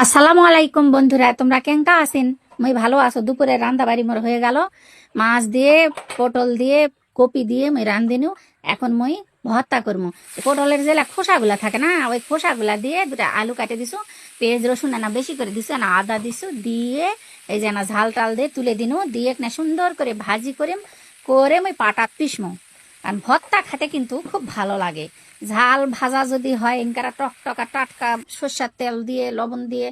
আসসালামু আলাইকুম বন্ধুরা, তোমরা কেঙ্কা আছেন? মই ভালো আছো। দুপুরে রান্না বাড়ি মোর হয়ে গেল। মাছ দিয়ে, পটল দিয়ে, কপি দিয়ে মই রান্ধিনু। এখন মই ভর্তা করবো। পটলের যে খোসাগুলা থাকে না, ওই খোসাগুলা দিয়ে দুটা আলু কাটে দিছু, পেঁয়াজ রসুন না বেশি করে দিছু, না আদা দিছু, দিয়ে এই যে না ঝাল টাল দিয়ে তুলে দিনু, দিয়ে না সুন্দর করে ভাজি করে করে মই পাটাত পিসমু। আর ভর্তা খেতে কিন্তু খুব ভালো লাগে। ঝাল ভাজা যদি হয় ইনকারা টকটকা টাটকা সর্ষার তেল দিয়ে লবণ দিয়ে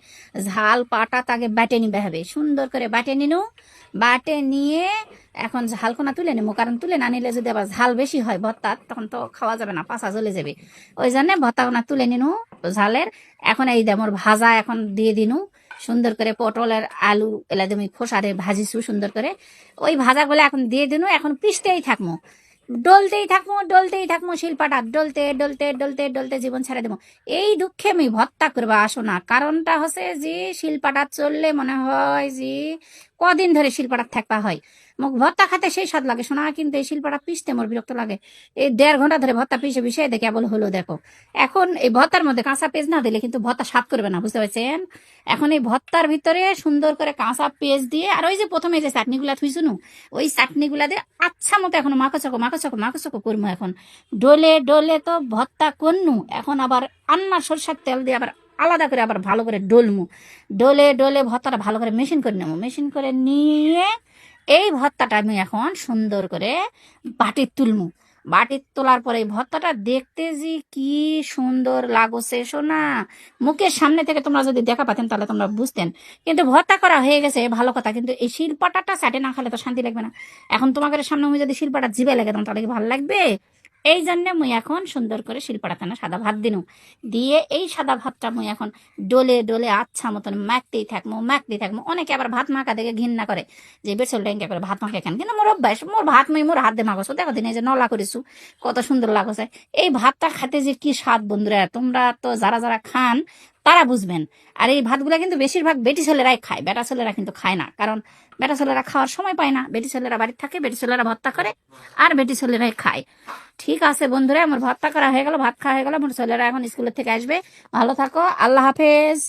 ঝাল পাটা তাকে বাটে নিবে হবে, সুন্দর করে বাটে নিনু। বাটে নিয়ে এখন ঝালকোনা তুলে নেবো, কারণ তুলে না নিলে যদি আবার ঝাল বেশি হয় ভর্তা তখন তো খাওয়া যাবে না, পাছা জ্বলে যাবে। ওই জন্যে ভর্তাকোনা তুলে নিনু ঝালের। এখন এই দেমর ভাজা এখন দিয়ে দিনু সুন্দর করে, পটলের আলু এলা তুমি খোসারে ভাজিছু সুন্দর করে, ওই ভাজাগুলো এখন দিয়ে দিনু। এখন পিষতেই থাকবো, ডলতেই থাকবো শিলপাটা ডলতে ডলতে ডলতে ডলতে জীবন ছেড়ে দেবো। এই দুঃখে আমি ভর্তা করবো আসো না, কারণটা হচ্ছে যে শিলপাটা চললে মনে হয় যে কদিন ধরে শিলপাটা থাকবা হয়। মোক ভর্তা খাতে সেই স্বাদ লাগে শোনা, কিন্তু এই শিলপাটা পিষতে মোর বিরক্ত লাগে। এই 1.5 ঘন্টা ধরে ভর্তা পিষে পিষে দেখে কেবল হলো দেখো। এখন এই ভর্তার মধ্যে কাঁচা পেঁয়াজ না দিলে কিন্তু ভর্তা স্বাদ করবে না, বুঝতে পারছেন? এখন এই ভর্তার ভিতরে সুন্দর করে কাঁচা পেঁয়াজ দিয়ে, আর ওই যে প্রথমে যে চাটনিগুলা থুইছুনু, ওই চাটনিগুলা দিয়ে আচ্ছা মতো এখন মাখো করবো। এখন ডলে ডলে তো ভর্তা করনু, এখন আবার আন্নার সরষার তেল দিয়ে আবার আলাদা করে আবার ভালো করে ডলমু। ডলে ডলে ভর্তাটা ভালো করে মেশিন করে নেবো। মেশিন করে নিয়ে এই ভর্তাটা আমি এখন সুন্দর করে বাটির তুলমু। বাটির তোলার পরে এই ভর্তাটা দেখতে যে কি সুন্দর লাগছে শোনা, মুখের সামনে থেকে তোমরা যদি দেখা পাতেন তাহলে তোমরা বুঝতেন। কিন্তু ভর্তা করা হয়ে গেছে ভালো কথা, কিন্তু এই শিলপাটাটা চাটে না খেলে তো শান্তি লাগবে না। এখন তোমাদের সামনে আমি যদি শিলপাটা জিবে লেগে দাম তাহলে কি ভালো লাগবে? এই জন্য মুই এখন সুন্দর করে শিলপাটাতে না সাদা ভাত দিনু। দিয়ে এই সাদা ভাতটা মুই এখন ডলে ডলে আচ্ছা মতন মাখতেই থাকবো। অনেকে আবার ভাত মাখা দেখে ঘৃণা করে যে বেসল ট্যাঙ্কা করে ভাত মাখে কেন, কিন্তু মোর অভ্যাস, মোর ভাত মুই মোর হাত দিয়ে মাখছো। দেখো দিন এই যে নলা করেছু কত সুন্দর লাগছে। এই ভাতটা খাতে যে কি স্বাদ বন্ধুরা, তোমরা তো যারা যারা খান তারা বুঝবেন। আর এই ভাতগুলা কিন্তু বেশিরভাগ বেটি ছেলেরাই খায়, বেটা ছেলেরা কিন্তু খায় না, কারণ বেটা ছেলেরা খাওয়ার সময় পায় না। বেটি ছেলেরা বাড়িতে থাকে, বেটি ছেলেরা ভর্তা করে, আর বেটি ছেলেরাই খায়। ঠিক আছে বন্ধুরা, আমার ভর্তা করা হয়ে গেল, ভাত খাওয়া হয়ে গেল, আমার ছেলেরা এখন স্কুলের থেকে আসবে। ভালো থাকো, আল্লাহ হাফেজ।